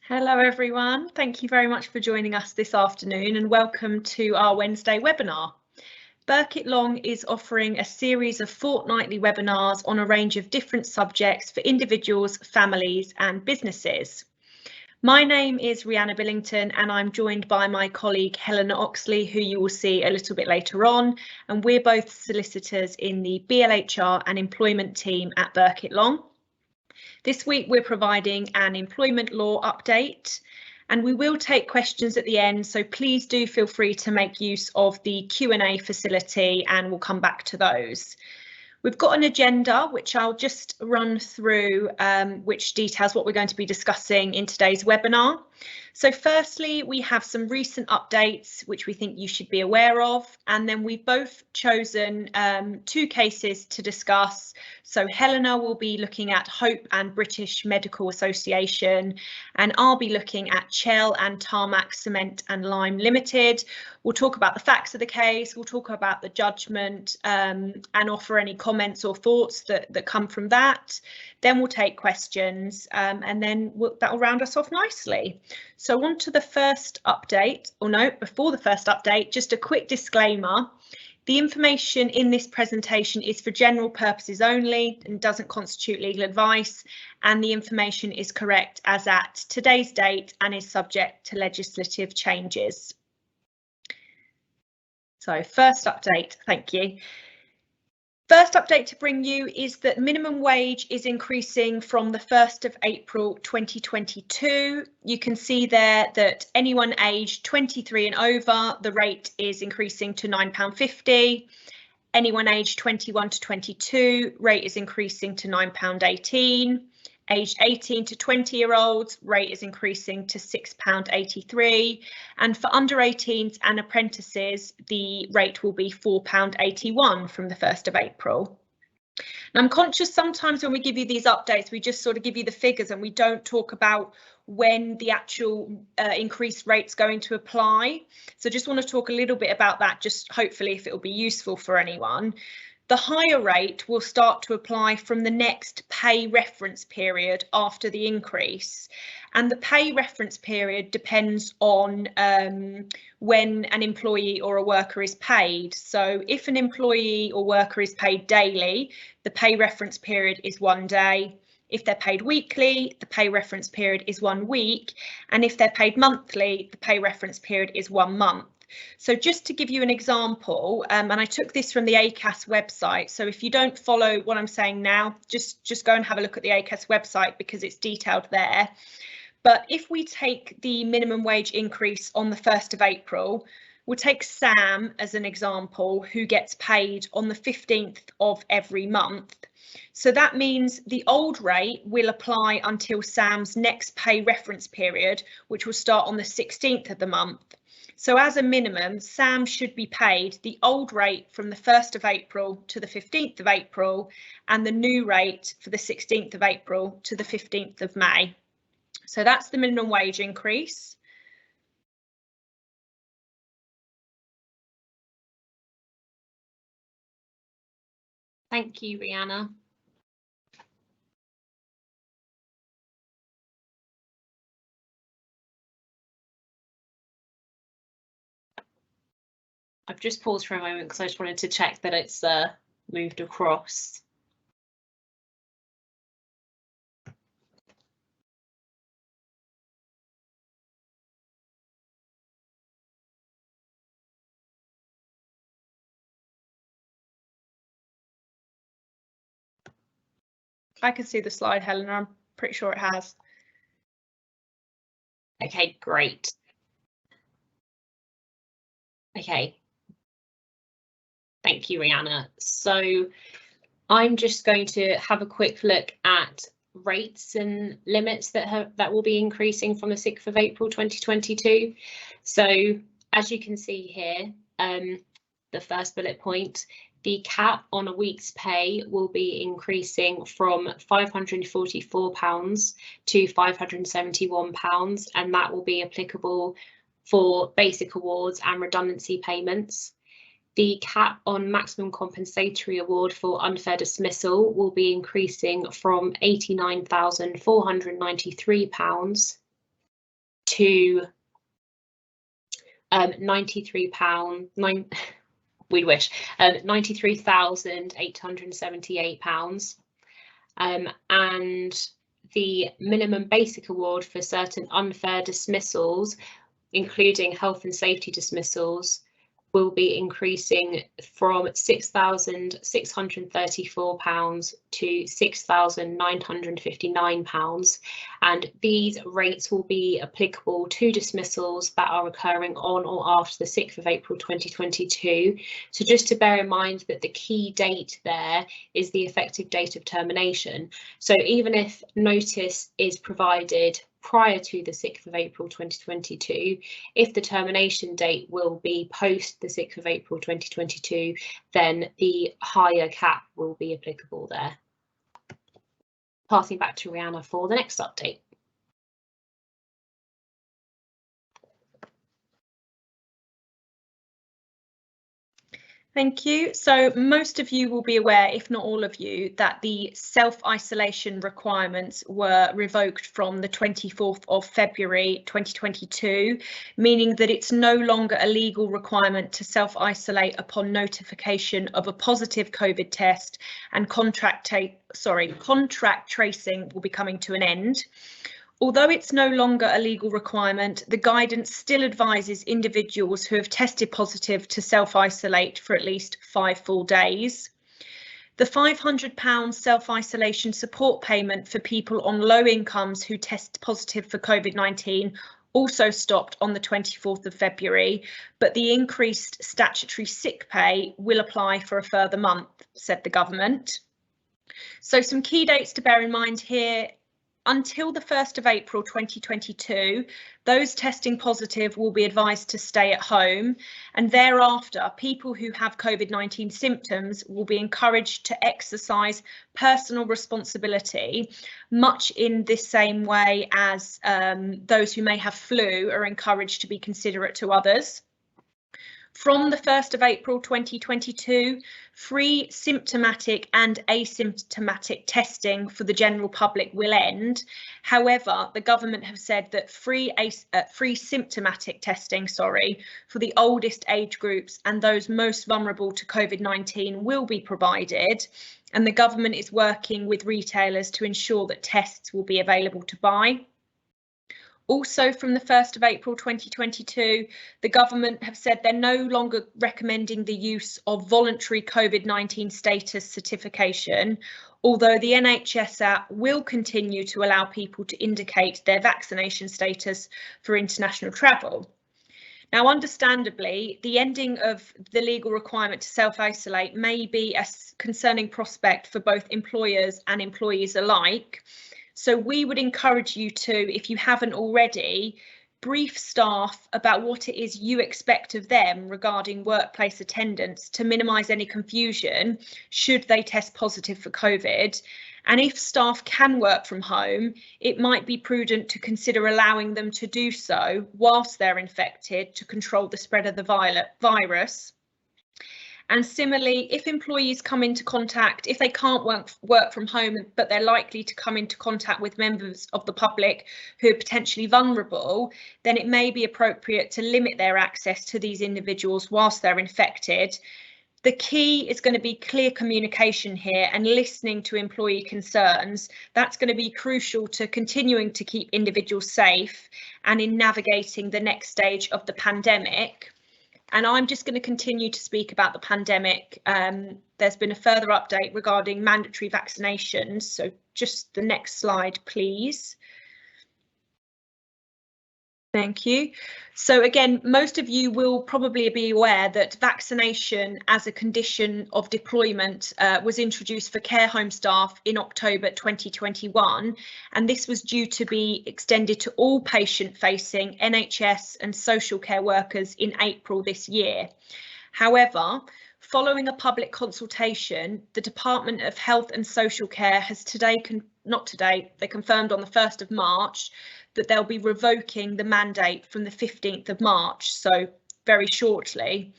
Hello everyone, thank you very much for joining us this afternoon and welcome to our Wednesday webinar. Burkitt Long is offering a series of fortnightly webinars on a range of different subjects for individuals, families and businesses. My name is Rihanna Billington and I'm joined by my colleague Helena Oxley, who you will see a little bit later on, and we're both solicitors in the BLHR and employment team at Burkitt Long. This week we're providing an employment law update and we will take questions at the end, so please do feel free to make use of the Q&A facility and we'll come back to those. We've got an agenda which I'll just run through, which details what we're going to be discussing in today's webinar. So firstly, we have some recent updates which we think you should be aware of, and then we've both chosen two cases to discuss. So Helena will be looking at Hope and British Medical Association, and I'll be looking at Chell and Tarmac Cement and Lime Limited. We'll talk about the facts of the case, we'll talk about the judgment and offer any comments or thoughts that come from that. Then we'll take questions and then that'll round us off nicely. So on to the first update, or no, before the first update, just a quick disclaimer. The information in this presentation is for general purposes only and doesn't constitute legal advice, and the information is correct as at today's date and is subject to legislative changes. So first update, thank you. First update to bring you is that minimum wage is increasing from the 1st of April 2022. You can see there that anyone aged 23 and over, the rate is increasing to £9.50. Anyone aged 21 to 22, rate is increasing to £9.18. Aged 18 to 20-year-olds, rate is increasing to £6.83, and for under 18s and apprentices, the rate will be £4.81 from the 1st of April. Now, I'm conscious sometimes when we give you these updates, we just sort of give you the figures and we don't talk about when the actual increased rate's going to apply. So just want to talk a little bit about that, just hopefully if it will be useful for anyone. The higher rate will start to apply from the next pay reference period after the increase, and the pay reference period depends on when an employee or a worker is paid. So if an employee or worker is paid daily, the pay reference period is 1 day. If they're paid weekly, the pay reference period is 1 week, and if they're paid monthly, the pay reference period is 1 month. So just to give you an example, and I took this from the ACAS website, so if you don't follow what I'm saying now, just go and have a look at the ACAS website because it's detailed there. But if we take the minimum wage increase on the 1st of April, we'll take Sam as an example, who gets paid on the 15th of every month. So that means the old rate will apply until Sam's next pay reference period, which will start on the 16th of the month. So as a minimum, Sam should be paid the old rate from the 1st of April to the 15th of April and the new rate for the 16th of April to the 15th of May. So that's the minimum wage increase. Thank you, Rihanna. I've just paused for a moment because I just wanted to check that it's moved across. I can see the slide, Helena. I'm pretty sure it has. Okay, great. Okay. Thank you, Rihanna. So I'm just going to have a quick look at rates and limits that will be increasing from the 6th of April 2022. So as you can see here, the first bullet point, the cap on a week's pay will be increasing from £544 to £571, and that will be applicable for basic awards and redundancy payments. The cap on maximum compensatory award for unfair dismissal will be increasing from £89,493 to £93. We wish £93,878, and the minimum basic award for certain unfair dismissals, including health and safety dismissals, will be increasing from £6,634 to £6,959, and these rates will be applicable to dismissals that are occurring on or after the 6th of April 2022. So just to bear in mind that the key date there is the effective date of termination. So even if notice is provided prior to the 6th of April 2022, if the termination date will be post the 6th of April 2022, then the higher cap will be applicable there. Passing back to Rihanna for the next update. Thank you. So most of you will be aware, if not all of you, that the self-isolation requirements were revoked from the 24th of February 2022, meaning that it's no longer a legal requirement to self-isolate upon notification of a positive COVID test, and contract tracing will be coming to an end. Although it's no longer a legal requirement, the guidance still advises individuals who have tested positive to self-isolate for at least 5 full days. The £500 self-isolation support payment for people on low incomes who test positive for COVID-19 also stopped on the 24th of February, but the increased statutory sick pay will apply for a further month, said the government. So some key dates to bear in mind here. Until the 1st of April 2022, those testing positive will be advised to stay at home, and thereafter people who have COVID-19 symptoms will be encouraged to exercise personal responsibility, much in the same way as those who may have flu are encouraged to be considerate to others. From the 1st of April 2022, free symptomatic and asymptomatic testing for the general public will end. However, the government have said that free symptomatic testing, for the oldest age groups and those most vulnerable to COVID-19 will be provided, and the government is working with retailers to ensure that tests will be available to buy. Also, from the 1st of April 2022, the government have said they're no longer recommending the use of voluntary COVID-19 status certification, although the NHS app will continue to allow people to indicate their vaccination status for international travel. Now, understandably, the ending of the legal requirement to self-isolate may be a concerning prospect for both employers and employees alike. So we would encourage you to, if you haven't already, brief staff about what it is you expect of them regarding workplace attendance to minimise any confusion should they test positive for COVID. And if staff can work from home, it might be prudent to consider allowing them to do so whilst they're infected to control the spread of the virus. And similarly, if employees come into contact, if they can't work from home, but they're likely to come into contact with members of the public who are potentially vulnerable, then it may be appropriate to limit their access to these individuals whilst they're infected. The key is going to be clear communication here and listening to employee concerns. That's going to be crucial to continuing to keep individuals safe and in navigating the next stage of the pandemic. And I'm just going to continue to speak about the pandemic. There's been a further update regarding mandatory vaccinations. So just the next slide, please. Thank you. So again, most of you will probably be aware that vaccination as a condition of deployment was introduced for care home staff in October 2021, and this was due to be extended to all patient-facing NHS and social care workers in April this year. However, following a public consultation, the Department of Health and Social Care has they confirmed on the 1st of March that they'll be revoking the mandate from the 15th of March, so very shortly.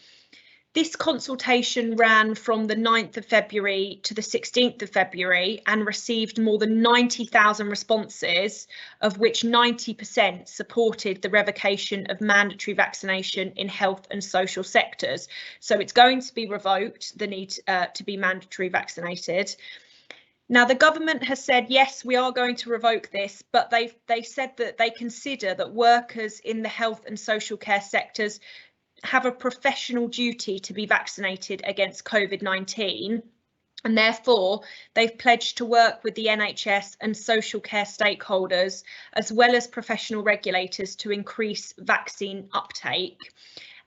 This consultation ran from the 9th of February to the 16th of February and received more than 90,000 responses, of which 90% supported the revocation of mandatory vaccination in health and social sectors. So it's going to be revoked, the need to be mandatory vaccinated. Now, the government has said, yes, we are going to revoke this, but they said that they consider that workers in the health and social care sectors have a professional duty to be vaccinated against COVID-19, and therefore they've pledged to work with the NHS and social care stakeholders, as well as professional regulators, to increase vaccine uptake.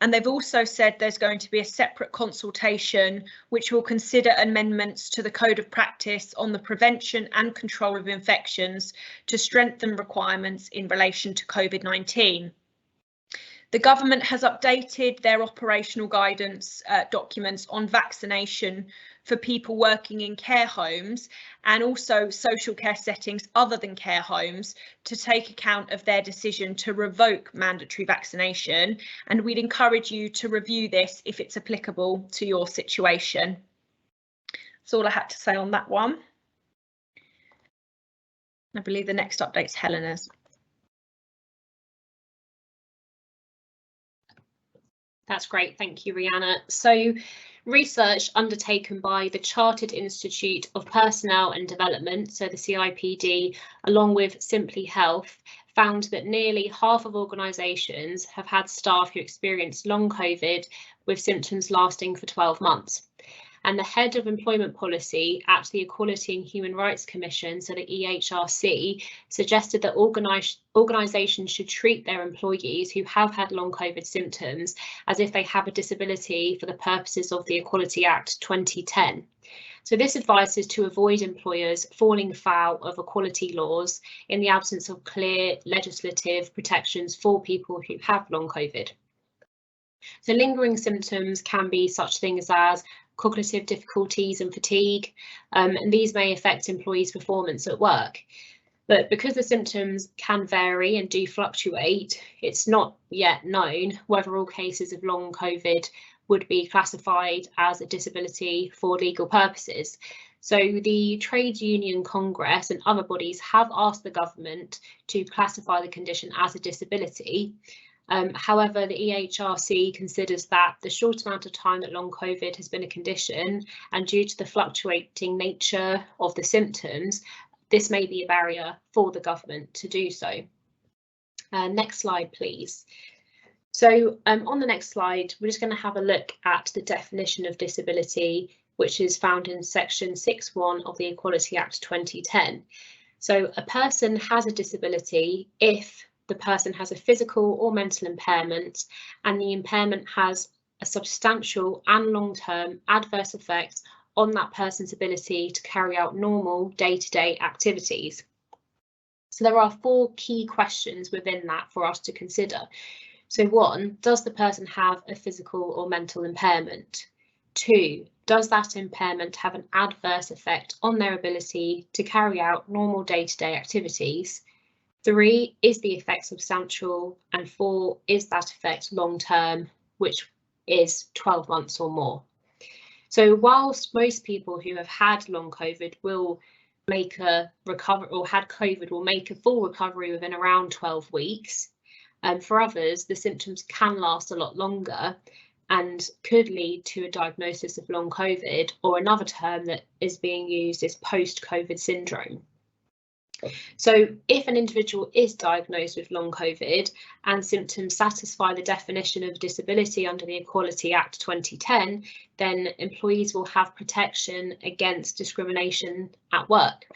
And they've also said there's going to be a separate consultation which will consider amendments to the Code of Practice on the prevention and control of infections to strengthen requirements in relation to COVID-19. The government has updated their operational guidance documents on vaccination for people working in care homes and also social care settings other than care homes to take account of their decision to revoke mandatory vaccination. And we'd encourage you to review this if it's applicable to your situation. That's all I had to say on that one. I believe the next update's Helena's. That's great, thank you, Rihanna. So research undertaken by the Chartered Institute of Personnel and Development, so the CIPD, along with Simply Health, found that nearly half of organisations have had staff who experienced long COVID with symptoms lasting for 12 months. And the head of employment policy at the Equality and Human Rights Commission, so the EHRC, suggested that organisations should treat their employees who have had long COVID symptoms as if they have a disability for the purposes of the Equality Act 2010. So this advice is to avoid employers falling foul of equality laws in the absence of clear legislative protections for people who have long COVID. So lingering symptoms can be such things as cognitive difficulties and fatigue, and these may affect employees' performance at work. But because the symptoms can vary and do fluctuate, it's not yet known whether all cases of long COVID would be classified as a disability for legal purposes. So the Trade Union Congress and other bodies have asked the government to classify the condition as a disability. However, the EHRC considers that the short amount of time that long COVID has been a condition, and due to the fluctuating nature of the symptoms, this may be a barrier for the government to do so. Next slide, please. So on the next slide, we're just going to have a look at the definition of disability, which is found in section 6.1 of the Equality Act 2010. So a person has a disability if the person has a physical or mental impairment, and the impairment has a substantial and long-term adverse effect on that person's ability to carry out normal day-to-day activities. So there are 4 key questions within that for us to consider. So 1, does the person have a physical or mental impairment? 2, does that impairment have an adverse effect on their ability to carry out normal day-to-day activities? 3, is the effect substantial? And 4, is that effect long-term, which is 12 months or more? So whilst most people who have had long COVID will make a recovery, or had COVID will make a full recovery within around 12 weeks, for others the symptoms can last a lot longer and could lead to a diagnosis of long COVID, or another term that is being used is post-COVID syndrome. So if an individual is diagnosed with long COVID and symptoms satisfy the definition of disability under the Equality Act 2010, then employees will have protection against discrimination at work.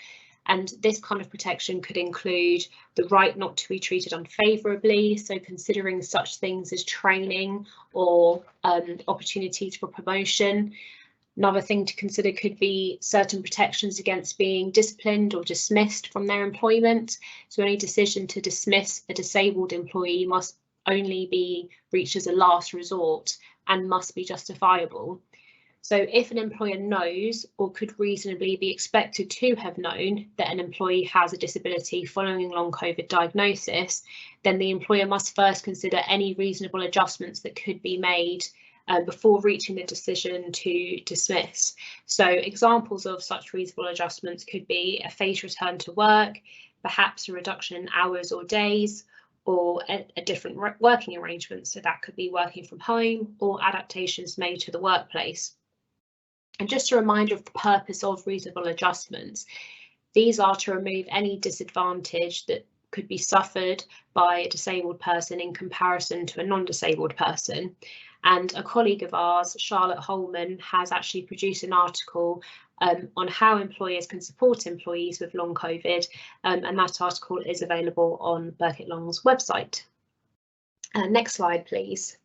And this kind of protection could include the right not to be treated unfavourably, so considering such things as training or opportunities for promotion. Another thing to consider could be certain protections against being disciplined or dismissed from their employment. So any decision to dismiss a disabled employee must only be reached as a last resort and must be justifiable. So if an employer knows or could reasonably be expected to have known that an employee has a disability following long COVID diagnosis, then the employer must first consider any reasonable adjustments that could be made before reaching the decision to dismiss. So examples of such reasonable adjustments could be a phased return to work, perhaps a reduction in hours or days, or a different working arrangement. So that could be working from home or adaptations made to the workplace. And just a reminder of the purpose of reasonable adjustments. These are to remove any disadvantage that could be suffered by a disabled person in comparison to a non-disabled person. And a colleague of ours, Charlotte Holman, has actually produced an article on how employers can support employees with long COVID, and that article is available on Burkitt Long's website. Next slide, please.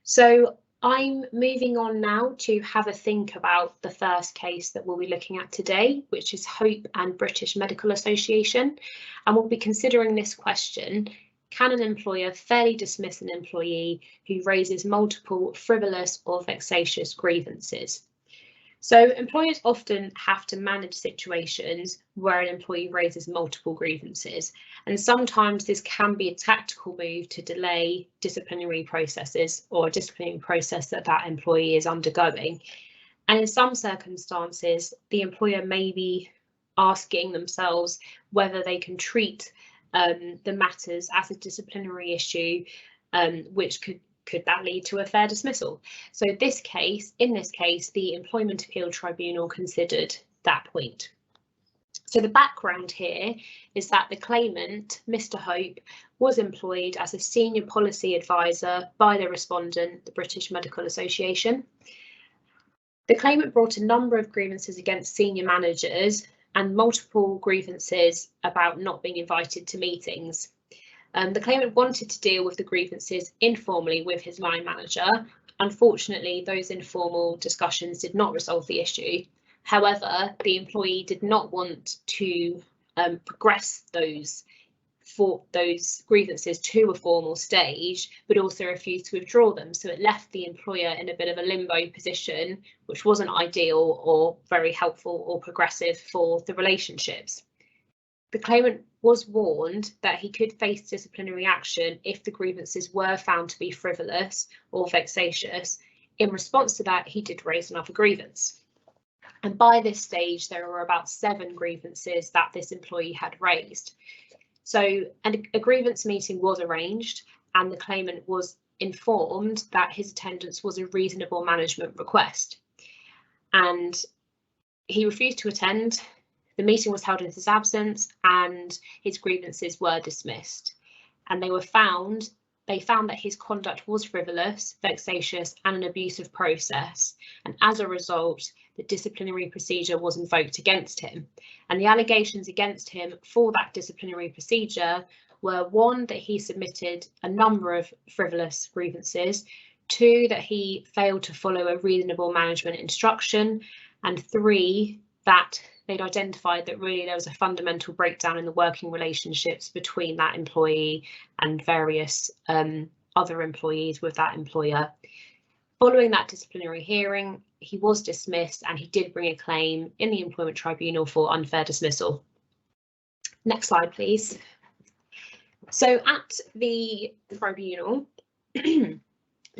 So I'm moving on now to have a think about the first case that we'll be looking at today, which is Hope and British Medical Association, and we'll be considering this question: can an employer fairly dismiss an employee who raises multiple frivolous or vexatious grievances? So employers often have to manage situations where an employee raises multiple grievances, and sometimes this can be a tactical move to delay disciplinary processes or a disciplinary process that that employee is undergoing. And in some circumstances, the employer may be asking themselves whether they can treat the matters as a disciplinary issue, which could that lead to a fair dismissal? So in this case, the Employment Appeal Tribunal considered that point. So the background here is that the claimant, Mr. Hope, was employed as a senior policy advisor by the respondent, the British Medical Association. The claimant brought a number of grievances against senior managers and multiple grievances about not being invited to meetings. The claimant wanted to deal with the grievances informally with his line manager. Unfortunately, those informal discussions did not resolve the issue. However, the employee did not want to progress those grievances to a formal stage, but also refused to withdraw them. So it left the employer in a bit of a limbo position, which wasn't ideal or very helpful or progressive for the relationships. The claimant was warned that he could face disciplinary action if the grievances were found to be frivolous or vexatious. In response to that, he did raise another grievance. And by this stage, there were about 7 grievances that this employee had raised. So a grievance meeting was arranged, and the claimant was informed that his attendance was a reasonable management request. And he refused to attend. The meeting was held in his absence, and his grievances were dismissed. And they found that his conduct was frivolous, vexatious, and an abusive process. And as a result, the disciplinary procedure was invoked against him. And the allegations against him for that disciplinary procedure were: 1, that he submitted a number of frivolous grievances; 2, that he failed to follow a reasonable management instruction; and 3, that they'd identified that really there was a fundamental breakdown in the working relationships between that employee and various other employees with that employer. Following that disciplinary hearing, he was dismissed, and he did bring a claim in the Employment Tribunal for unfair dismissal. Next slide, please. So at the tribunal, the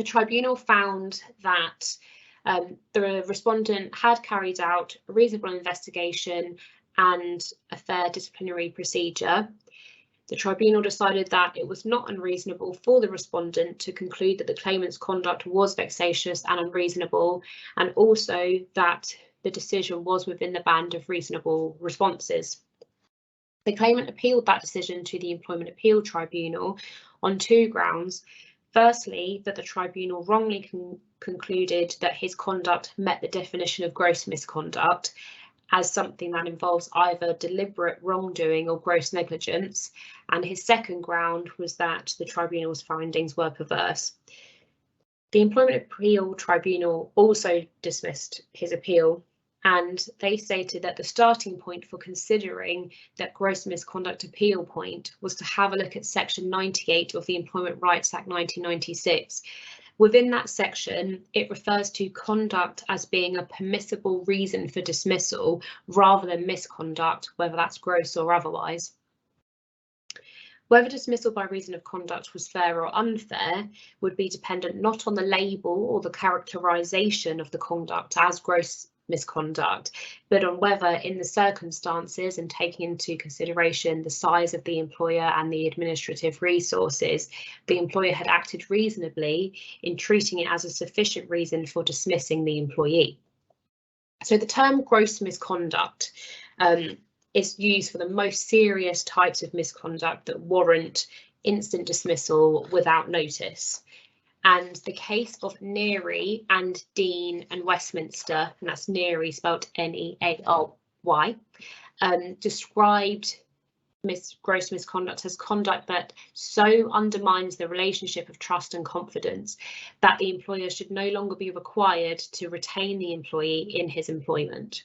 tribunal found that the respondent had carried out a reasonable investigation and a fair disciplinary procedure. The tribunal decided that it was not unreasonable for the respondent to conclude that the claimant's conduct was vexatious and unreasonable, and also that the decision was within the band of reasonable responses. The claimant appealed that decision to the Employment Appeal Tribunal on 2 grounds. Firstly, that the tribunal wrongly concluded that his conduct met the definition of gross misconduct as something that involves either deliberate wrongdoing or gross negligence, and his second ground was that the tribunal's findings were perverse. The Employment Appeal Tribunal also dismissed his appeal, and they stated that the starting point for considering that gross misconduct appeal point was to have a look at Section 98 of the Employment Rights Act 1996. Within that section, it refers to conduct as being a permissible reason for dismissal rather than misconduct, whether that's gross or otherwise. Whether dismissal by reason of conduct was fair or unfair would be dependent not on the label or the characterisation of the conduct as gross misconduct, but on whether in the circumstances and taking into consideration the size of the employer and the administrative resources, the employer had acted reasonably in treating it as a sufficient reason for dismissing the employee. So the term gross misconduct is used for the most serious types of misconduct that warrant instant dismissal without notice. And the case of Neary and Dean and Westminster, and that's Neary spelled N-E-A-R-Y, described gross misconduct as conduct that so undermines the relationship of trust and confidence that the employer should no longer be required to retain the employee in his employment.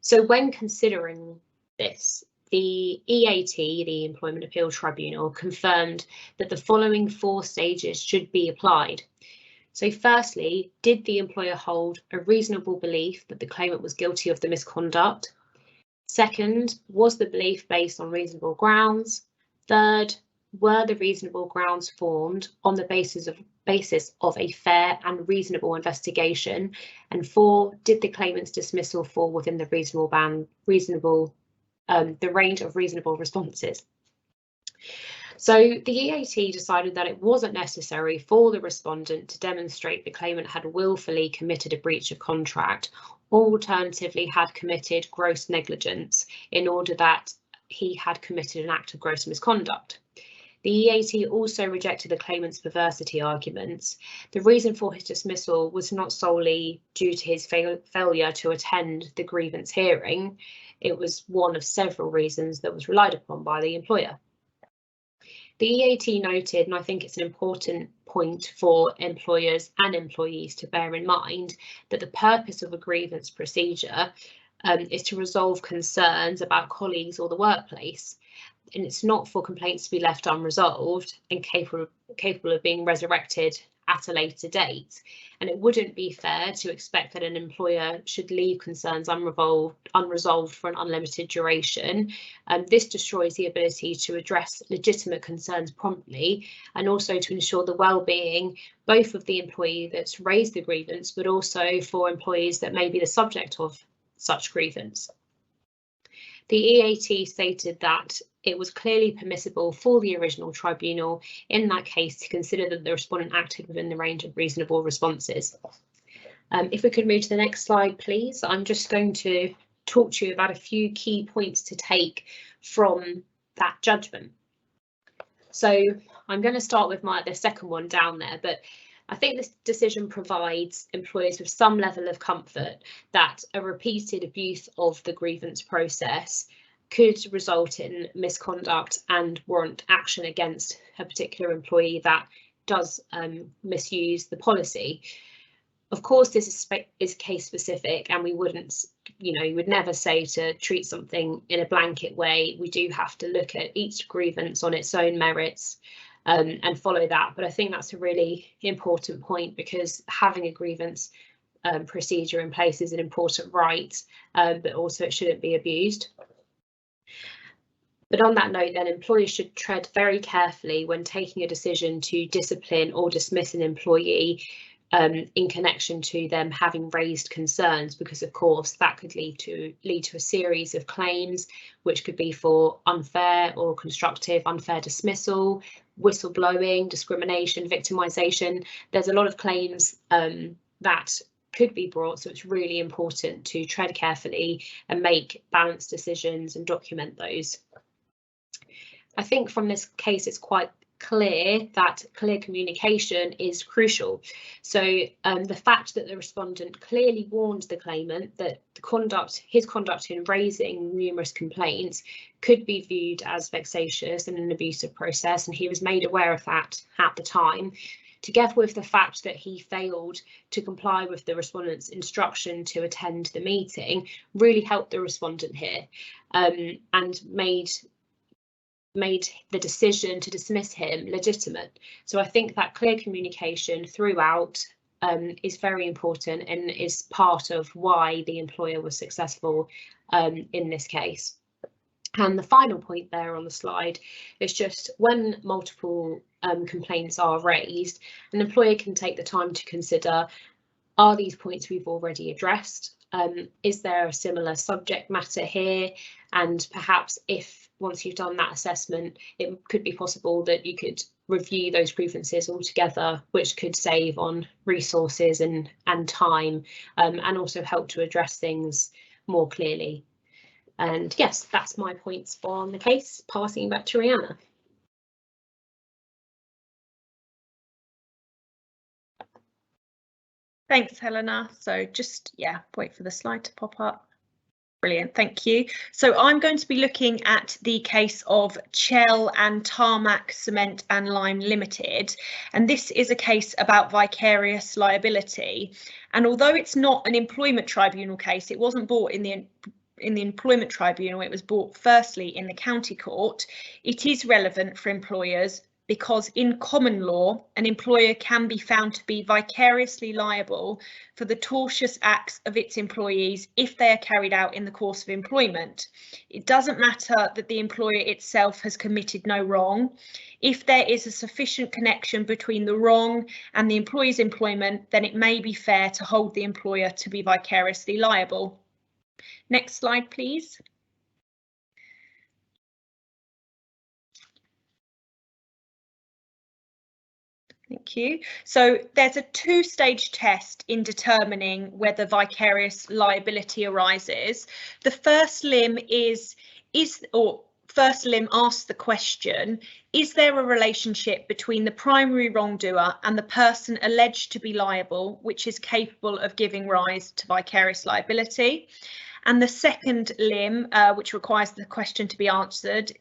So when considering this, the EAT, the Employment Appeal Tribunal, confirmed that the following 4 stages should be applied. So firstly, did the employer hold a reasonable belief that the claimant was guilty of the misconduct? Second, was the belief based on reasonable grounds? Third, were the reasonable grounds formed on the basis of a fair and reasonable investigation? And 4, did the claimant's dismissal fall within the the range of reasonable responses? So the EAT decided that it wasn't necessary for the respondent to demonstrate the claimant had willfully committed a breach of contract, or alternatively had committed gross negligence in order that he had committed an act of gross misconduct. The EAT also rejected the claimant's perversity arguments. The reason for his dismissal was not solely due to his failure to attend the grievance hearing. It was one of several reasons that was relied upon by the employer. The EAT noted, and I think it's an important point for employers and employees to bear in mind, that the purpose of a grievance procedure is to resolve concerns about colleagues or the workplace. And it's not for complaints to be left unresolved and capable of being resurrected at a later date. And it wouldn't be fair to expect that an employer should leave concerns unresolved for an unlimited duration. This destroys the ability to address legitimate concerns promptly and also to ensure the well-being both of the employee that's raised the grievance, but also for employees that may be the subject of such grievance. The EAT stated that it was clearly permissible for the original tribunal in that case to consider that the respondent acted within the range of reasonable responses. If we could move to the next slide, please. I'm just going to talk to you about a few key points to take from that judgment. So I'm going to start with the second one down there, but I think this decision provides employers with some level of comfort that a repeated abuse of the grievance process could result in misconduct and warrant action against a particular employee that does misuse the policy. Of course, this is case specific, and we wouldn't, you would never say to treat something in a blanket way. We do have to look at each grievance on its own merits and follow that. But I think that's a really important point, because having a grievance procedure in place is an important right, but also it shouldn't be abused. But on that note, then, employers should tread very carefully when taking a decision to discipline or dismiss an employee in connection to them having raised concerns, because of course that could lead to a series of claims, which could be for unfair or constructive unfair dismissal, whistleblowing, discrimination, victimisation. There's a lot of claims that could be brought, so it's really important to tread carefully and make balanced decisions and document those. I think from this case it's quite clear that clear communication is crucial. So the fact that the respondent clearly warned the claimant that his conduct in raising numerous complaints could be viewed as vexatious and an abusive process, and he was made aware of that at the time, together with the fact that he failed to comply with the respondent's instruction to attend the meeting, really helped the respondent here and made the decision to dismiss him legitimate. So I think that clear communication throughout is very important and is part of why the employer was successful in this case. And the final point there on the slide is just when multiple complaints are raised, an employer can take the time to consider, are these points we've already addressed? Is there a similar subject matter here? And perhaps if once you've done that assessment, it could be possible that you could review those grievances all together, which could save on resources and time, and also help to address things more clearly. And yes, that's my points on the case. Passing back to Rihanna. Thanks, Helena. So just, wait for the slide to pop up. Brilliant, thank you. So I'm going to be looking at the case of Chell and Tarmac Cement and Lime Limited, and this is a case about vicarious liability. And although it's not an employment tribunal case, it wasn't brought in the employment tribunal, it was brought firstly in the county court. It is relevant for employers because in common law, an employer can be found to be vicariously liable for the tortious acts of its employees if they are carried out in the course of employment. It doesn't matter that the employer itself has committed no wrong. If there is a sufficient connection between the wrong and the employee's employment, then it may be fair to hold the employer to be vicariously liable. Next slide, please. Thank you. So there's a two-stage test in determining whether vicarious liability arises. The first limb first limb asks the question, is there a relationship between the primary wrongdoer and the person alleged to be liable, which is capable of giving rise to vicarious liability? And the second limb, which requires the question to be answered,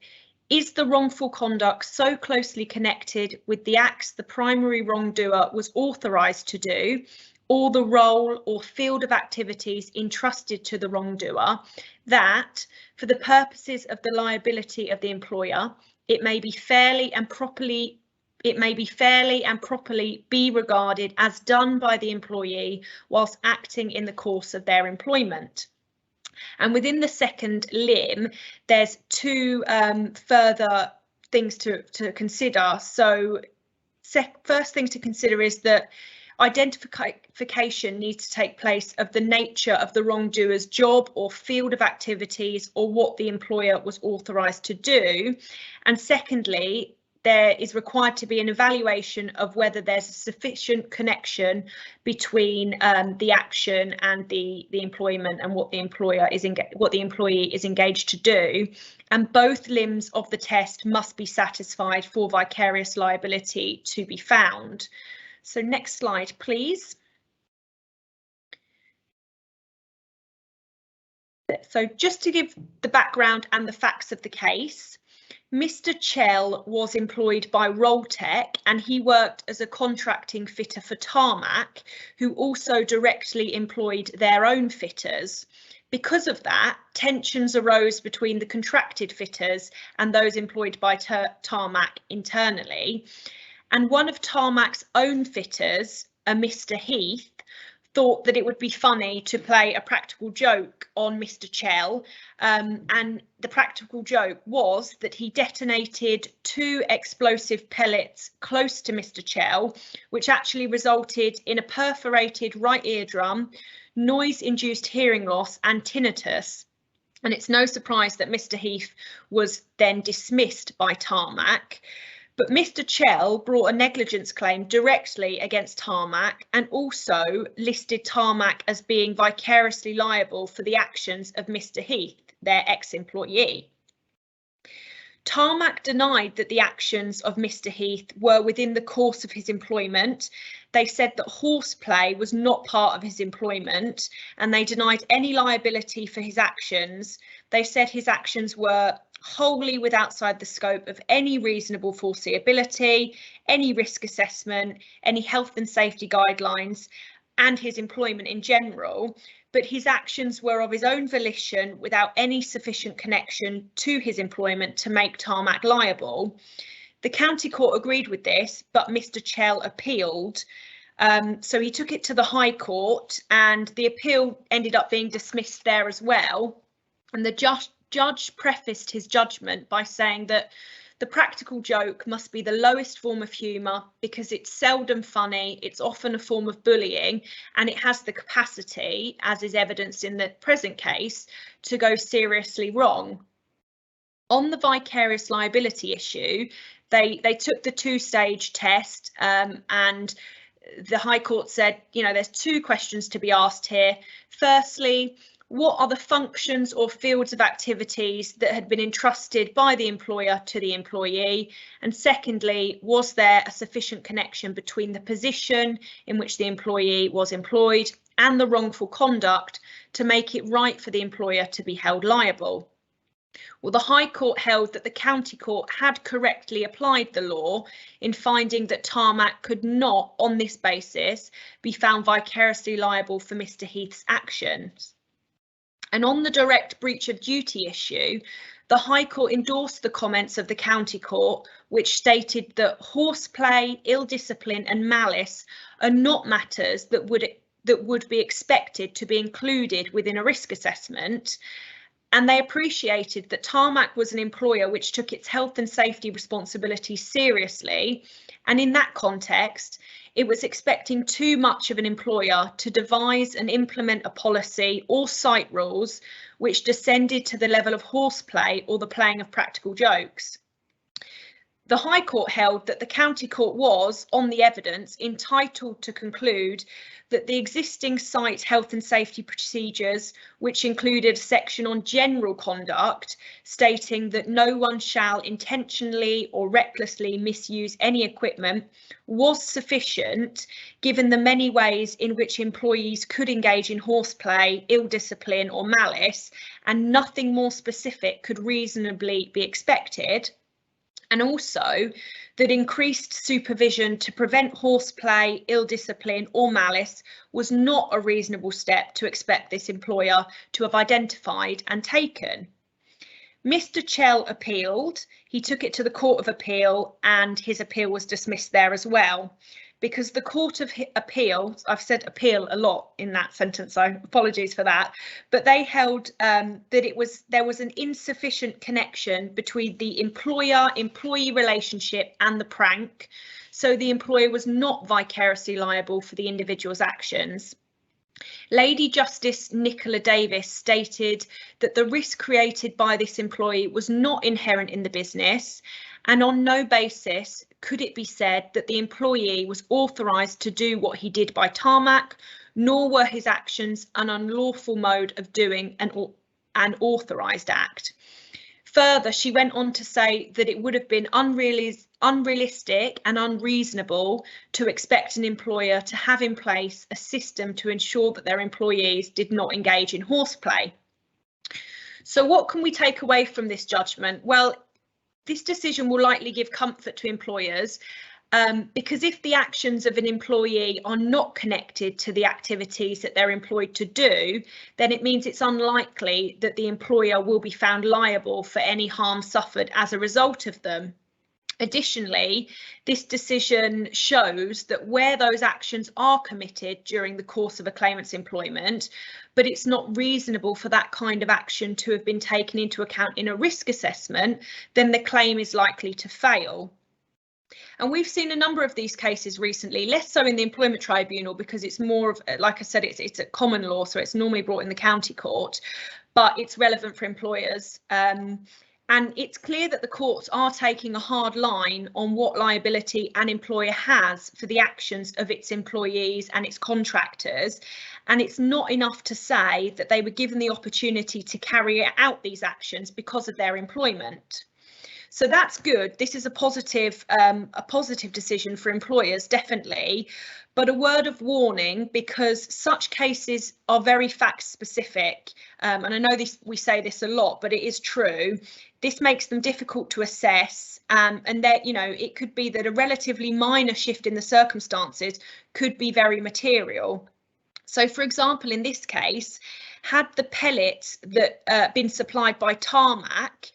is the wrongful conduct so closely connected with the acts the primary wrongdoer was authorised to do, or the role or field of activities entrusted to the wrongdoer, that, for the purposes of the liability of the employer, it may fairly and properly be regarded as done by the employee whilst acting in the course of their employment. And within the second limb, there's two further things to consider. So first thing to consider is that identification needs to take place of the nature of the wrongdoer's job or field of activities or what the employer was authorised to do. And secondly, there is required to be an evaluation of whether there's a sufficient connection between the action and the employment and what the employee is engaged to do. And both limbs of the test must be satisfied for vicarious liability to be found. So next slide, please. So just to give the background and the facts of the case, Mr. Chell was employed by Rolltech and he worked as a contracting fitter for Tarmac, who also directly employed their own fitters. Because of that, tensions arose between the contracted fitters and those employed by Tarmac internally. And one of Tarmac's own fitters, a Mr. Heath, thought that it would be funny to play a practical joke on Mr. Chell, and the practical joke was that he detonated 2 explosive pellets close to Mr. Chell, which actually resulted in a perforated right eardrum, noise-induced hearing loss and tinnitus. And it's no surprise that Mr. Heath was then dismissed by Tarmac. But Mr. Chell brought a negligence claim directly against Tarmac and also listed Tarmac as being vicariously liable for the actions of Mr. Heath, their ex-employee. Tarmac denied that the actions of Mr. Heath were within the course of his employment. They said that horseplay was not part of his employment and they denied any liability for his actions. They said his actions were wholly outside the scope of any reasonable foreseeability, any risk assessment, any health and safety guidelines, and his employment in general, but his actions were of his own volition without any sufficient connection to his employment to make Tarmac liable. The county court agreed with this, but Mr. Chell appealed. So he took it to the High Court and the appeal ended up being dismissed there as well. And the judge prefaced his judgment by saying that the practical joke must be the lowest form of humour because it's seldom funny, it's often a form of bullying, and it has the capacity, as is evidenced in the present case, to go seriously wrong. On the vicarious liability issue, they took the two-stage test, and the High Court said, you know, there's two questions to be asked here. Firstly, what are the functions or fields of activities that had been entrusted by the employer to the employee? And secondly, was there a sufficient connection between the position in which the employee was employed and the wrongful conduct to make it right for the employer to be held liable? Well, the High Court held that the County Court had correctly applied the law in finding that Tarmac could not, on this basis, be found vicariously liable for Mr. Heath's actions. And on the direct breach of duty issue, the High Court endorsed the comments of the County Court, which stated that horseplay, ill discipline and malice are not matters that would be expected to be included within a risk assessment. And they appreciated that Tarmac was an employer which took its health and safety responsibilities seriously. And in that context, it was expecting too much of an employer to devise and implement a policy or site rules which descended to the level of horseplay or the playing of practical jokes. The High Court held that the County Court was, on the evidence, entitled to conclude that the existing site health and safety procedures, which included a section on general conduct, stating that no one shall intentionally or recklessly misuse any equipment, was sufficient, given the many ways in which employees could engage in horseplay, ill discipline or malice, and nothing more specific could reasonably be expected. And also that increased supervision to prevent horseplay, ill discipline or malice was not a reasonable step to expect this employer to have identified and taken. Mr. Chell appealed. He took it to the Court of Appeal and his appeal was dismissed there as well. Because the Court of Appeal, I've said appeal a lot in that sentence, so apologies for that, but they held that there was an insufficient connection between the employer-employee relationship and the prank, so the employer was not vicariously liable for the individual's actions. Lady Justice Nicola Davis stated that the risk created by this employee was not inherent in the business, and on no basis could it be said that the employee was authorised to do what he did by Tarmac, nor were his actions an unlawful mode of doing an authorised act. Further, she went on to say that it would have been unrealistic and unreasonable to expect an employer to have in place a system to ensure that their employees did not engage in horseplay. So what can we take away from this judgment? Well, this decision will likely give comfort to employers because if the actions of an employee are not connected to the activities that they're employed to do, then it means it's unlikely that the employer will be found liable for any harm suffered as a result of them. Additionally, this decision shows that where those actions are committed during the course of a claimant's employment, but it's not reasonable for that kind of action to have been taken into account in a risk assessment, then the claim is likely to fail. And we've seen a number of these cases recently, less so in the Employment Tribunal because it's more of, like I said, it's a common law, so it's normally brought in the County Court, but it's relevant for employers. And it's clear that the courts are taking a hard line on what liability an employer has for the actions of its employees and its contractors. And it's not enough to say that they were given the opportunity to carry out these actions because of their employment. So that's good. This is a positive decision for employers, definitely. But a word of warning, because such cases are very fact specific. And I know we say this a lot, but it is true. This makes them difficult to assess, and that, you know, it could be that a relatively minor shift in the circumstances could be very material. So, for example, in this case, had the pellets that been supplied by Tarmac,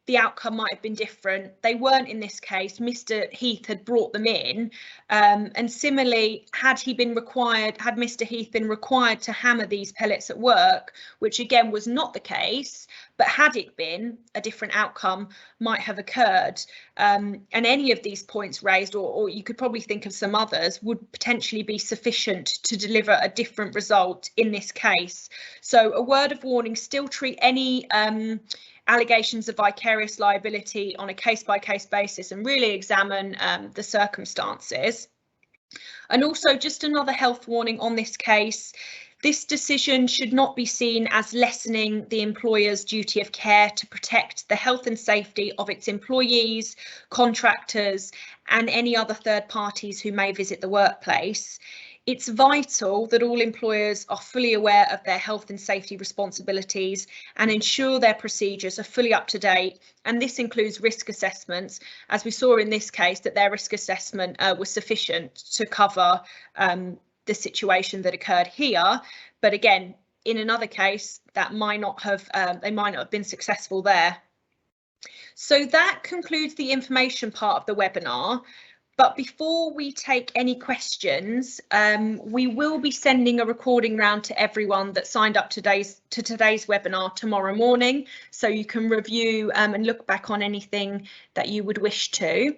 the outcome might have been different. They weren't in this case. Mr. Heath had brought them in, and similarly, had Mr. Heath been required to hammer these pellets at work, which again was not the case, but had it been, a different outcome might have occurred. And any of these points raised, or you could probably think of some others, would potentially be sufficient to deliver a different result in this case. So a word of warning, still treat any allegations of vicarious liability on a case-by-case basis and really examine the circumstances. And also just another health warning on this case. This decision should not be seen as lessening the employer's duty of care to protect the health and safety of its employees, contractors, and any other third parties who may visit the workplace. It's vital that all employers are fully aware of their health and safety responsibilities and ensure their procedures are fully up to date. And this includes risk assessments, as we saw in this case, that their risk assessment was sufficient to cover the situation that occurred here. But again, in another case, that might not have they might not have been successful there. So that concludes the information part of the webinar. But before we take any questions, we will be sending a recording round to everyone that signed up to today's webinar tomorrow morning, so you can review and look back on anything that you would wish to.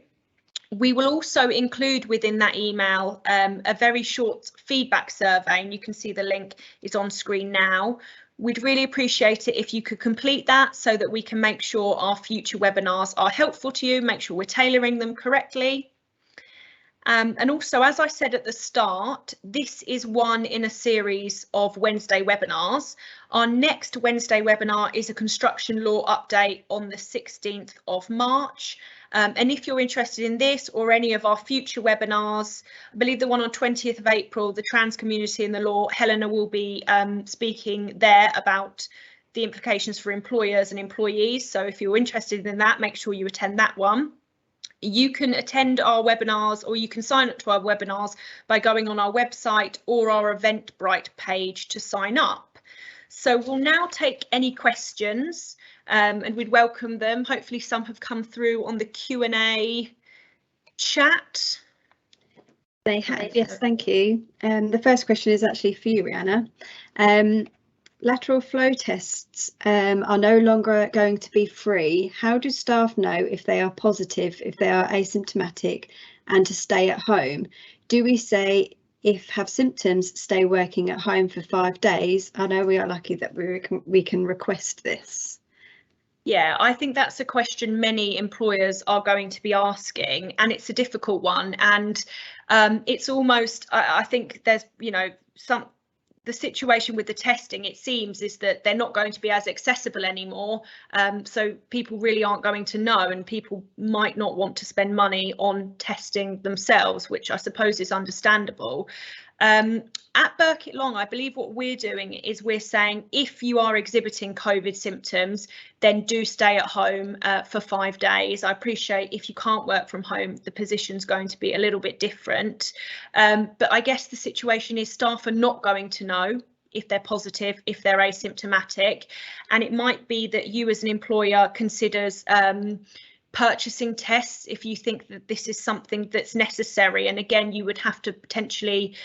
We will also include within that email a very short feedback survey, and you can see the link is on screen now. We'd really appreciate it if you could complete that so that we can make sure our future webinars are helpful to you, make sure we're tailoring them correctly. And also, as I said at the start, this is one in a series of Wednesday webinars. Our next Wednesday webinar is a construction law update on the 16th of March. And if you're interested in this or any of our future webinars, I believe the one on 20th of April, the trans community and the law, Helena will be speaking there about the implications for employers and employees. So if you're interested in that, make sure you attend that one. You can attend our webinars, or you can sign up to our webinars by going on our website or our Eventbrite page to sign up. So we'll now take any questions and we'd welcome them. Hopefully some have come through on the Q&A chat. They have, yes, thank you. The first question is actually for you, Rhianna. Lateral flow tests are no longer going to be free. How do staff know if they are positive, if they are asymptomatic, and to stay at home? Do we say if have symptoms, stay working at home for 5 days? I know we are lucky that we can request this. Yeah, I think that's a question many employers are going to be asking, and it's a difficult one. And it's almost, I think there's, you know, the situation with the testing, it seems, is that they're not going to be as accessible anymore. So people really aren't going to know, and people might not want to spend money on testing themselves, which I suppose is understandable. At Burkitt Long, I believe what we're doing is we're saying if you are exhibiting COVID symptoms, then do stay at home for 5 days. I appreciate if you can't work from home, the position's going to be a little bit different. But I guess the situation is staff are not going to know if they're positive, if they're asymptomatic, and it might be that you as an employer considers purchasing tests if you think that this is something that's necessary. And again, you would have to potentially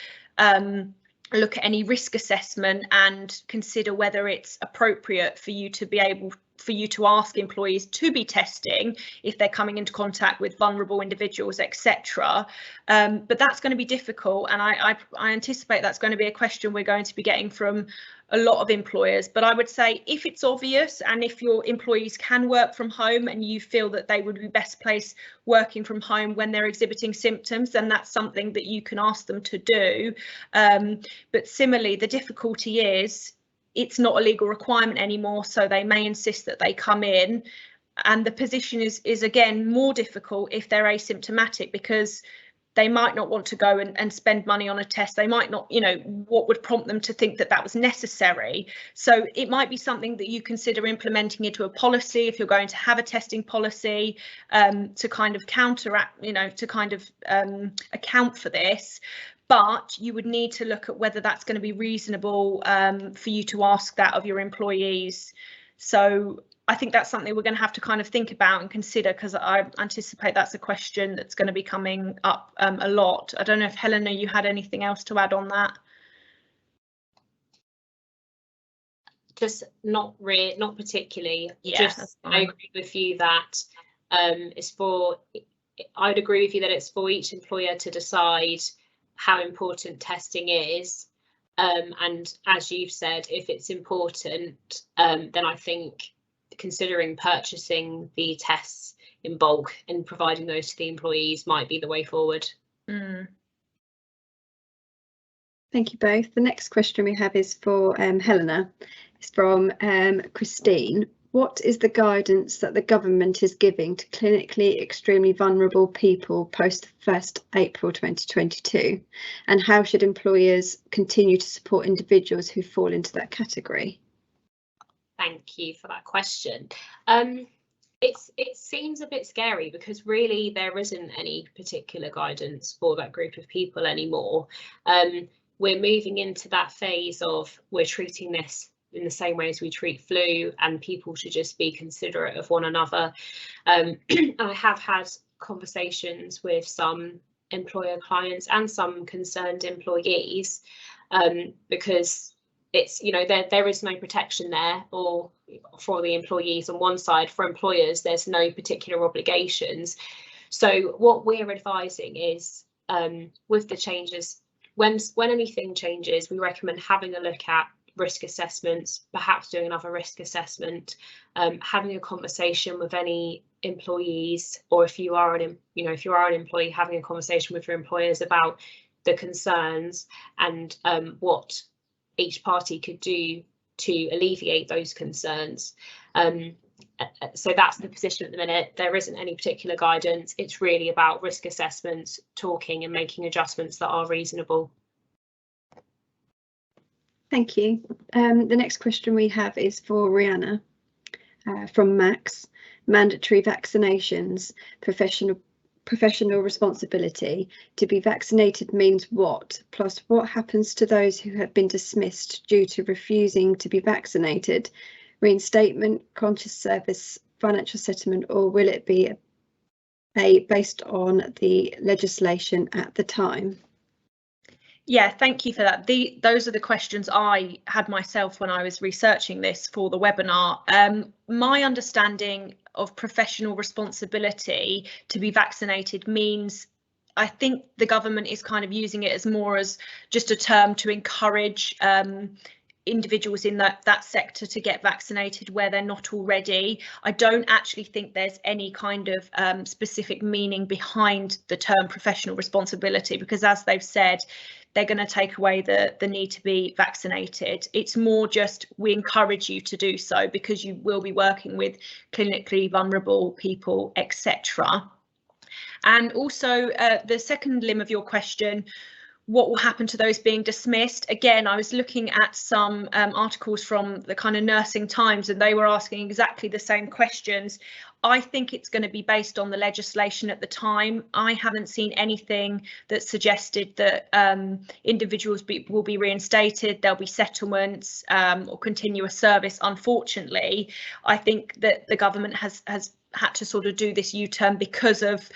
look at any risk assessment and consider whether it's appropriate for you to be able to ask employees to be testing if they're coming into contact with vulnerable individuals, etc. But that's going to be difficult, and I anticipate that's going to be a question we're going to be getting from a lot of employers. But I would say if it's obvious, and if your employees can work from home and you feel that they would be best placed working from home when they're exhibiting symptoms, then that's something that you can ask them to do. But similarly, the difficulty is it's not a legal requirement anymore, so they may insist that they come in, and the position is again more difficult if they're asymptomatic, because they might not want to go and spend money on a test. They might not, you know, what would prompt them to think that that was necessary. So it might be something that you consider implementing into a policy if you're going to have a testing policy to kind of counteract, you know, to kind of account for this. But you would need to look at whether that's going to be reasonable for you to ask that of your employees. So I think that's something we're going to have to kind of think about and consider, because I anticipate that's a question that's going to be coming up a lot. I don't know if Helena, you had anything else to add on that? Just not particularly. Yeah, just that's I fine. agree with you that I'd agree with you that it's for each employer to decide how important testing is. And as you've said, if it's important, then I think considering purchasing the tests in bulk and providing those to the employees might be the way forward. Thank you both. The next question we have is for Helena. It's from Christine. What is the guidance that the government is giving to clinically extremely vulnerable people post 1st April 2022? And how should employers continue to support individuals who fall into that category? Thank you for that question. It seems a bit scary because really there isn't any particular guidance for that group of people anymore. We're moving into that phase of we're treating this in the same way as we treat flu, and people should just be considerate of one another. I have had conversations with some employer clients and some concerned employees, because it's, you know, there is no protection there, or for the employees on one side. For employers, there's no particular obligations. So what we're advising is, with the changes, when anything changes, we recommend having a look at risk assessments, perhaps doing another risk assessment, having a conversation with any employees, or if you are an employee, having a conversation with your employers about the concerns and what each party could do to alleviate those concerns. So that's the position at the minute. There isn't any particular guidance. It's really about risk assessments, talking and making adjustments that are reasonable. Thank you. The next question we have is for Rihanna, from Max. Mandatory vaccinations, professional responsibility. To be vaccinated means what? Plus, what happens to those who have been dismissed due to refusing to be vaccinated? Reinstatement, conscious service, financial settlement, or will it be based on the legislation at the time? Yeah, thank you for that. Those are the questions I had myself when I was researching this for the webinar. My understanding of professional responsibility to be vaccinated means, I think the government is kind of using it as more as just a term to encourage individuals in that sector to get vaccinated where they're not already. I don't actually think there's any kind of specific meaning behind the term professional responsibility, because as they've said, they're going to take away the need to be vaccinated. It's more just we encourage you to do so because you will be working with clinically vulnerable people, etc. And also the second limb of your question, what will happen to those being dismissed? Again, I was looking at some articles from the kind of Nursing Times, and they were asking exactly the same questions. I think it's going to be based on the legislation at the time. I haven't seen anything that suggested that individuals will be reinstated, there'll be settlements or continuous service. Unfortunately, I think that the government has had to sort of do this U-turn because of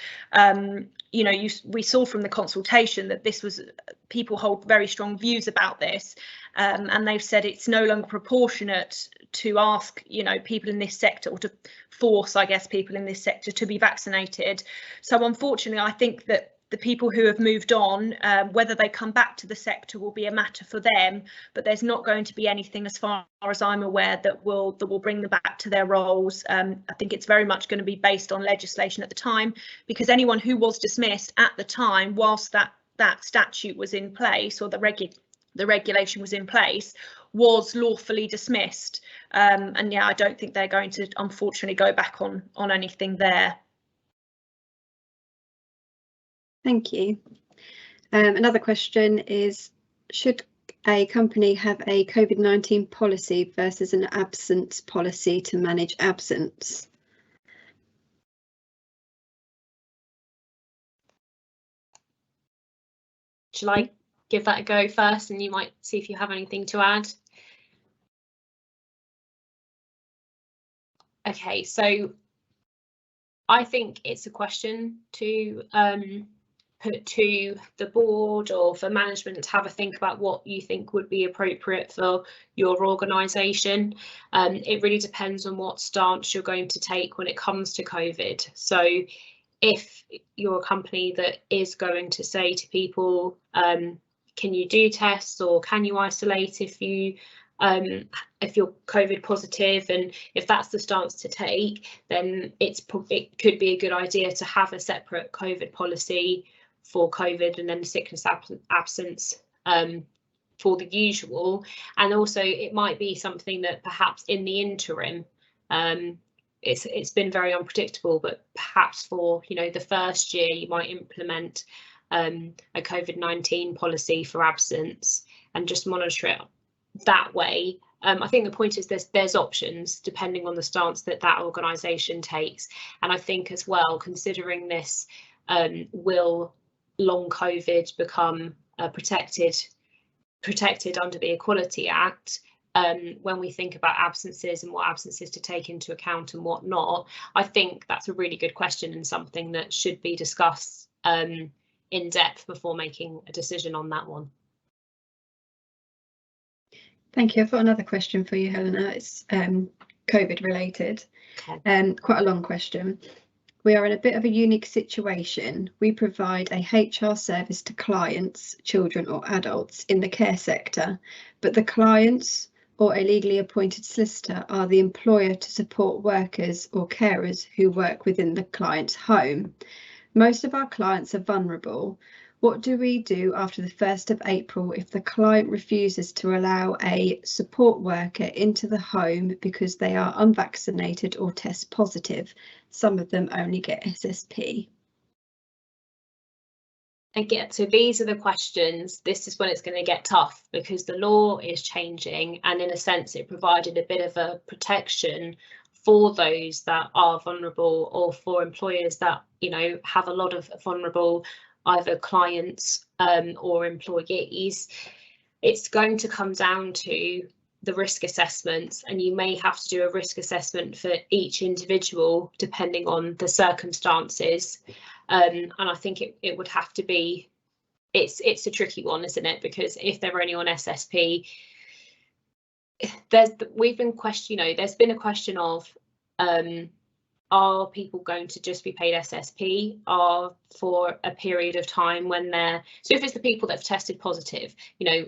we saw from the consultation that this was, people hold very strong views about this, and they've said it's no longer proportionate to ask people in this sector, or to force, I guess, people in this sector to be vaccinated. So unfortunately, I think that the people who have moved on, whether they come back to the sector will be a matter for them, but there's not going to be anything, as far as I'm aware, that will bring them back to their roles. I think it's very much going to be based on legislation at the time, because anyone who was dismissed at the time, whilst that statute was in place, or the regulation was in place, was lawfully dismissed. And yeah, I don't think they're going to, unfortunately, go back on anything there. Thank you. Another question is, should a company have a COVID-19 policy versus an absence policy to manage absence? Shall I give that a go first, and you might see if you have anything to add? Okay, so I think it's a question to put to the board or for management to have a think about what you think would be appropriate for your organisation. It really depends on what stance you're going to take when it comes to COVID. So if you're a company that is going to say to people, can you do tests or can you isolate if you're COVID positive, and if that's the stance to take, then it could be a good idea to have a separate COVID policy for COVID and then sickness absence for the usual. And also it might be something that perhaps in the interim, it's been very unpredictable, but perhaps for the first year you might implement a COVID-19 policy for absence and just monitor it that way. I think the point is there's options depending on the stance that organisation takes. And I think as well, considering this, will long COVID become protected under the Equality Act? When we think about absences and what absences to take into account and what not, I think that's a really good question and something that should be discussed in depth before making a decision on that one. Thank you. I've got another question for you, Helena. It's COVID related. Okay. Quite a long question. We are in a bit of a unique situation. We provide a HR service to clients, children or adults in the care sector, but the clients or a legally appointed solicitor are the employer to support workers or carers who work within the client's home. Most of our clients are vulnerable. What do we do after the 1st of April if the client refuses to allow a support worker into the home because they are unvaccinated or test positive? Some of them only get SSP. Again, so these are the questions. This is when it's going to get tough because the law is changing, and in a sense it provided a bit of a protection for those that are vulnerable, or for employers that have a lot of vulnerable either clients or employees. It's going to come down to the risk assessments, and you may have to do a risk assessment for each individual depending on the circumstances. And I think it would have to be, it's a tricky one, isn't it? Because if they're only on SSP, there's been a question of are people going to just be paid SSP or for a period of time when so if it's the people that have tested positive,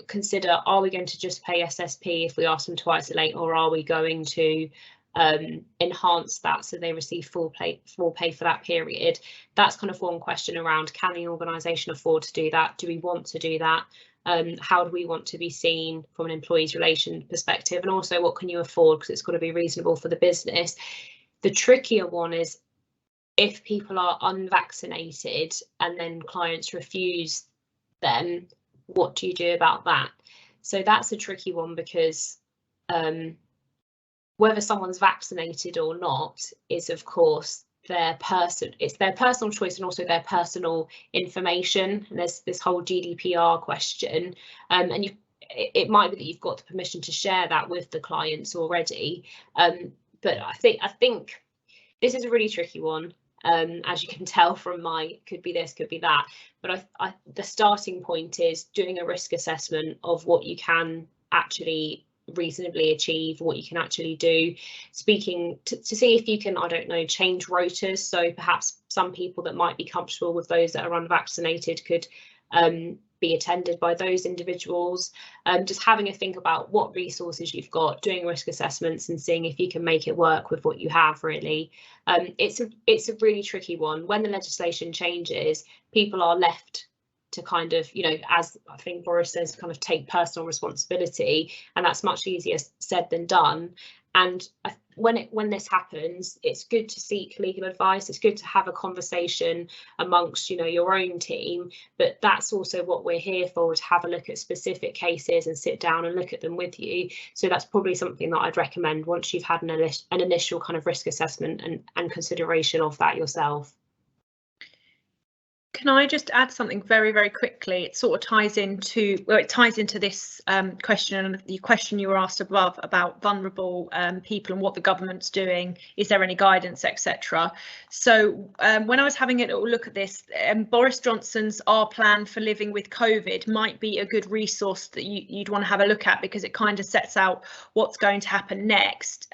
consider, are we going to just pay SSP if we ask them to isolate, or are we going to enhance that so they receive full pay for that period? That's kind of one question around, can the organisation afford to do that? Do we want to do that? How do we want to be seen from an employees relation perspective? And also, what can you afford, because it's got to be reasonable for the business. The trickier one is if people are unvaccinated and then clients refuse them, what do you do about that? So that's a tricky one, because whether someone's vaccinated or not is, of course, it's their personal choice and also their personal information. And there's this whole GDPR question, and it might be that you've got the permission to share that with the clients already. But I think this is a really tricky one. As you can tell from could be this, could be that. But the starting point is doing a risk assessment of what you can actually reasonably achieve, what you can actually do, speaking to see if you can, I don't know, change rotas. So perhaps some people that might be comfortable with those that are unvaccinated could be attended by those individuals. Just having a think about what resources you've got, doing risk assessments and seeing if you can make it work with what you have, really. It's a really tricky one. When the legislation changes, people are left to kind of, as I think Boris says, kind of take personal responsibility, and that's much easier said than done. And when this happens, it's good to seek legal advice. It's good to have a conversation amongst, your own team. But that's also what we're here for, to have a look at specific cases and sit down and look at them with you. So that's probably something that I'd recommend once you've had an initial kind of risk assessment and consideration of that yourself. Can I just add something very, very quickly? It sort of ties into, well, it ties into this question and the question you were asked above about vulnerable people and what the government's doing. Is there any guidance, etc.? So when I was having a little look at this, Boris Johnson's Our Plan for Living with COVID might be a good resource that you'd want to have a look at, because it kind of sets out what's going to happen next.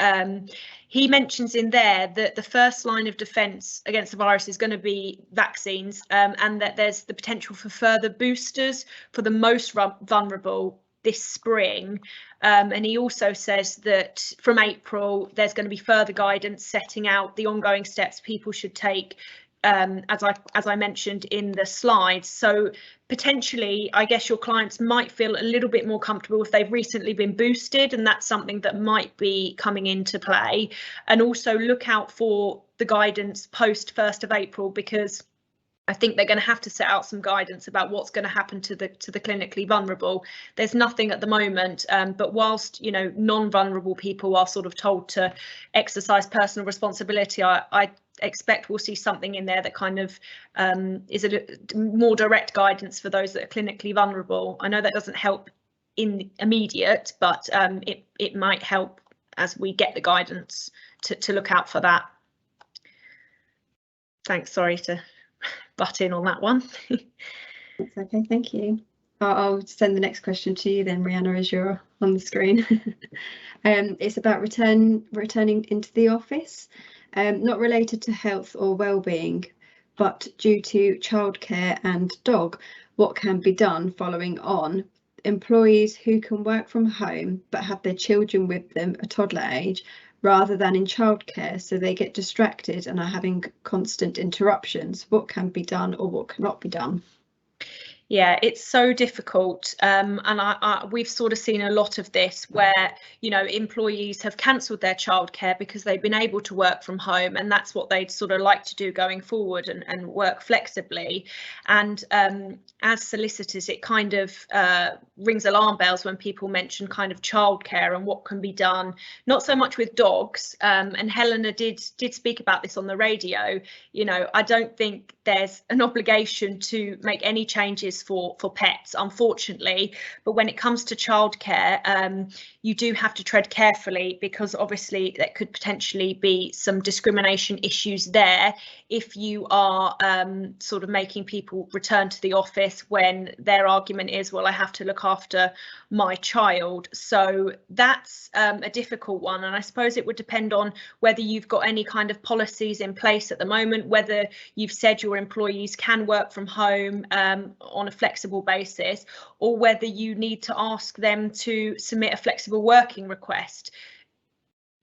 He mentions in there that the first line of defence against the virus is going to be vaccines, and that there's the potential for further boosters for the most vulnerable this spring. And he also says that from April, there's going to be further guidance setting out the ongoing steps people should take, as I mentioned in the slides. So potentially, I guess your clients might feel a little bit more comfortable if they've recently been boosted, and that's something that might be coming into play. And also look out for the guidance post 1st of April, because I think they're going to have to set out some guidance about what's going to happen to the clinically vulnerable. There's nothing at the moment, but whilst, you know, non-vulnerable people are sort of told to exercise personal responsibility, I expect we'll see something in there that kind of is a more direct guidance for those that are clinically vulnerable. I know that doesn't help in immediate, but it might help as we get the guidance to look out for that. Thanks, sorry to butt in on that one. That's okay, thank you. I'll send the next question to you then, Rhianna, as you're on the screen. It's about returning into the office, not related to health or well-being, but due to childcare and dog. What can be done following on? Employees who can work from home but have their children with them at toddler age, rather than in childcare, so they get distracted and are having constant interruptions. What can be done or what cannot be done? Yeah, it's so difficult, and we've sort of seen a lot of this where, you know, employees have cancelled their childcare because they've been able to work from home, and that's what they'd sort of like to do going forward and work flexibly. And as solicitors, it kind of rings alarm bells when people mention kind of childcare and what can be done, not so much with dogs. And Helena did speak about this on the radio. You know, I don't think there's an obligation to make any changes for pets, unfortunately, but when it comes to childcare, you do have to tread carefully, because obviously there could potentially be some discrimination issues there if you are sort of making people return to the office when their argument is, well, I have to look after my child. So that's a difficult one, and I suppose it would depend on whether you've got any kind of policies in place at the moment, whether you've said your employees can work from home on a flexible basis, or whether you need to ask them to submit a flexible working request.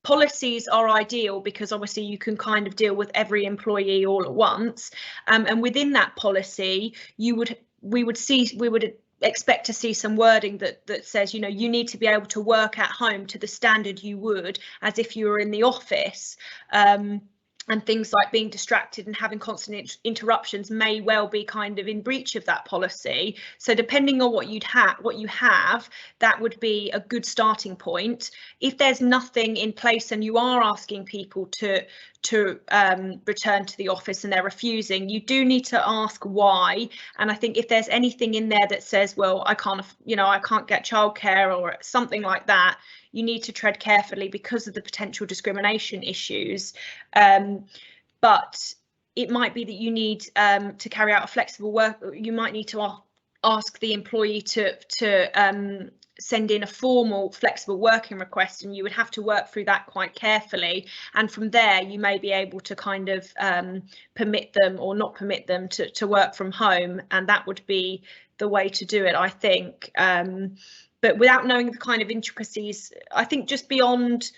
Policies are ideal because obviously you can kind of deal with every employee all at once, and within that policy we would expect to see some wording that says, you know, you need to be able to work at home to the standard you would as if you were in the office. And things like being distracted and having constant interruptions may well be kind of in breach of that policy. So depending on what you have, that would be a good starting point. If there's nothing in place and you are asking people to return to the office and they're refusing, you do need to ask why. And I think if there's anything in there that says, well, I can't get childcare or something like that, you need to tread carefully because of the potential discrimination issues. But it might be that you need to carry out a flexible work. You might need to ask the employee to send in a formal flexible working request, and you would have to work through that quite carefully. And from there, you may be able to kind of permit them or not permit them to work from home, and that would be the way to do it, I think. But without knowing the kind of intricacies, I think just beyond,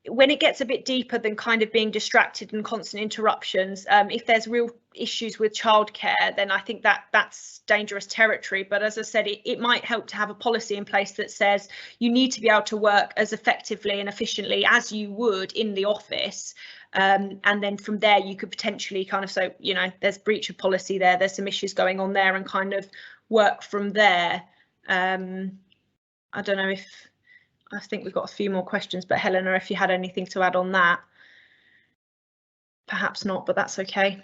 when it gets a bit deeper than kind of being distracted and constant interruptions, if there's real issues with childcare, then I think that's dangerous territory. But as I said, it might help to have a policy in place that says you need to be able to work as effectively and efficiently as you would in the office. And then from there, you could potentially kind of, so, you know, there's breach of policy there, there's some issues going on there, and kind of work from there. I don't know if, I think we've got a few more questions, but Helena, if you had anything to add on that. Perhaps not, but that's okay.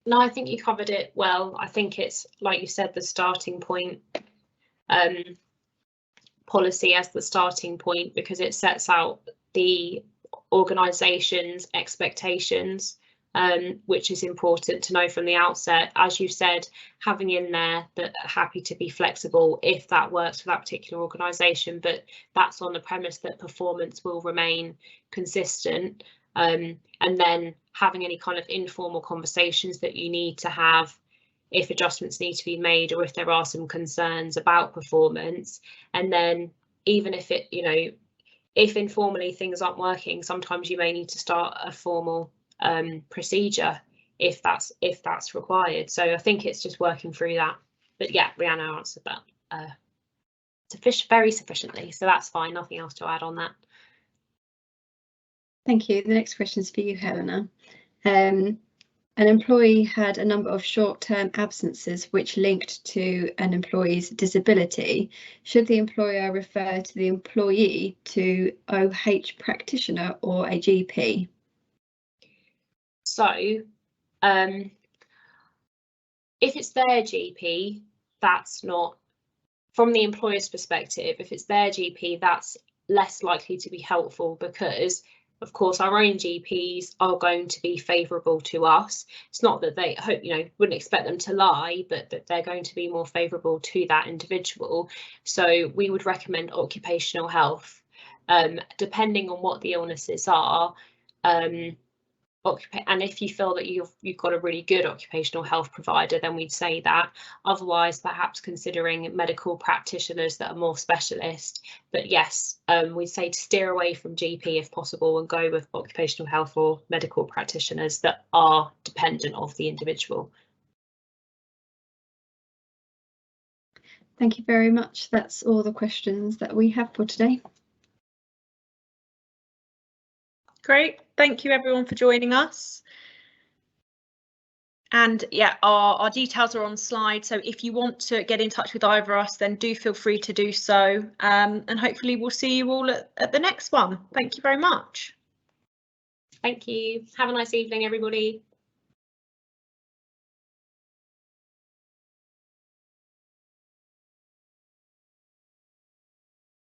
No, I think you covered it well. I think it's, like you said, the starting point, policy as the starting point, because it sets out the organisation's expectations, which is important to know from the outset. As you said, having in there that happy to be flexible if that works for that particular organisation, but that's on the premise that performance will remain consistent. And then having any kind of informal conversations that you need to have if adjustments need to be made or if there are some concerns about performance. And then even if it, you know, if informally things aren't working, sometimes you may need to start a formal procedure if that's required. So I think it's just working through that. But yeah, Rhianna answered that very sufficiently, so that's fine. Nothing else to add on that. Thank you. The next question is for you, Helena. An employee had a number of short-term absences which linked to an employee's disability. Should the employer refer to the employee to OH practitioner or a GP? So if it's their GP, that's not, from the employer's perspective, if it's their GP, that's less likely to be helpful, because of course our own GPs are going to be favourable to us. It's not that they hope, you know, wouldn't expect them to lie, but that they're going to be more favourable to that individual. So we would recommend occupational health, depending on what the illnesses are. And if you feel that you've got a really good occupational health provider, then we'd say that. Otherwise, perhaps considering medical practitioners that are more specialist. But yes, we'd say to steer away from GP if possible and go with occupational health or medical practitioners that are dependent of the individual. Thank you very much. That's all the questions that we have for today. Great, thank you everyone for joining us. And yeah, our details are on slide, so if you want to get in touch with either of us, then do feel free to do so, and hopefully we'll see you all at the next one. Thank you very much. Thank you. Have a nice evening, everybody.